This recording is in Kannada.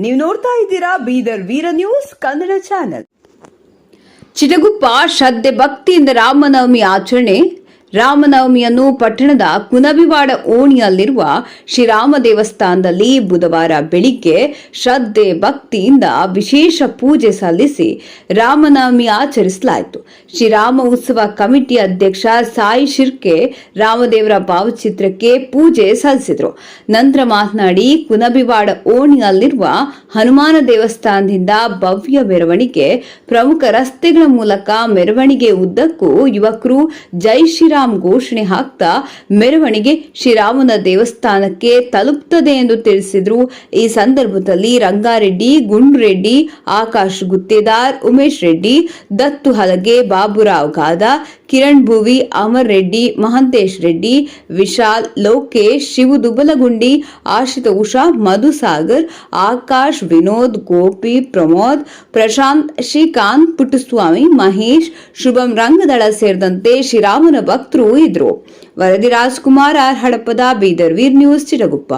ನೀವು ನೋಡ್ತಾ ಇದ್ದೀರಾ ಬೀದರ್ ವೀರ ನ್ಯೂಸ್ ಕನ್ನಡ ಚಾನೆಲ್. ಚಿಟಗುಪ್ಪ ಶ್ರದ್ಧೆ ಭಕ್ತಿಯಿಂದ ರಾಮನವಮಿ ಆಚರಣೆ. ರಾಮನವಮಿಯನ್ನು ಪಟ್ಟಣದ ಕುನಬಿವಾಡ ಓಣಿಯಲ್ಲಿರುವ ಶ್ರೀರಾಮ ದೇವಸ್ಥಾನದಲ್ಲಿ ಬುಧವಾರ ಬೆಳಿಗ್ಗೆ ಶ್ರದ್ಧೆ ಭಕ್ತಿಯಿಂದ ವಿಶೇಷ ಪೂಜೆ ಸಲ್ಲಿಸಿ ರಾಮನವಮಿ ಆಚರಿಸಲಾಯಿತು. ಶ್ರೀರಾಮ ಉತ್ಸವ ಕಮಿಟಿ ಅಧ್ಯಕ್ಷ ಸಾಯಿ ಶಿರ್ಕೆ ರಾಮದೇವರ ಭಾವಚಿತ್ರಕ್ಕೆ ಪೂಜೆ ಸಲ್ಲಿಸಿದರು. ನಂತರ ಮಾತನಾಡಿ, ಕುನಬಿವಾಡ ಓಣಿಯಲ್ಲಿರುವ ಹನುಮಾನ ದೇವಸ್ಥಾನದಿಂದ ಭವ್ಯ ಮೆರವಣಿಗೆ, ಪ್ರಮುಖ ರಸ್ತೆಗಳ ಮೂಲಕ ಮೆರವಣಿಗೆ ಉದ್ದಕ್ಕೂ ಯುವಕರು ಜೈ ಶ್ರೀರಾಮ್ ಘೋಷಣೆ ಹಾಕ್ತಾ ಮೆರವಣಿಗೆ ಶ್ರೀರಾಮನ ದೇವಸ್ಥಾನಕ್ಕೆ ತಲುಪುತ್ತದೆ ಎಂದು ತಿಳಿಸಿದರು. ಈ ಸಂದರ್ಭದಲ್ಲಿ ರಂಗಾರೆಡ್ಡಿ, ಗುಂಡ್ರೆಡ್ಡಿ, ಆಕಾಶ್ ಗುತ್ತೇದಾರ್, ಉಮೇಶ್ ರೆಡ್ಡಿ, ದತ್ತು ಹಲಗೆ, ಬಾಬುರಾವ್ ಗಾದ, ಕಿರಣ್ ಭುವಿ, ಅಮರ್ ರೆಡ್ಡಿ, ಮಹಂತೇಶ್ ರೆಡ್ಡಿ, ವಿಶಾಲ್, ಲೋಕೇಶ್, ಶಿವು ದುಬಲಗುಂಡಿ, ಆಶಿತ ಉಷಾ, ಮಧುಸಾಗರ್, ಆಕಾಶ್, ವಿನೋದ್, ಗೋಪಿ, ಪ್ರಮೋದ್, ಪ್ರಶಾಂತ್, ಶ್ರೀಕಾಂತ್, ಪುಟ್ಟಸ್ವಾಮಿ, ಮಹೇಶ್, ಶುಭಂ ರಂಗದಳ ಸೇರಿದಂತೆ ಶ್ರೀರಾಮನ ಭಕ್ತರು ಇದ್ರು. ವರದಿ ರಾಜ್ಕುಮಾರ್ ಆರ್ ಹಡಪದ, ಬೀದರ್ ವೀರ್ ನ್ಯೂಸ್, ಚಿಟಗುಪ್ಪ.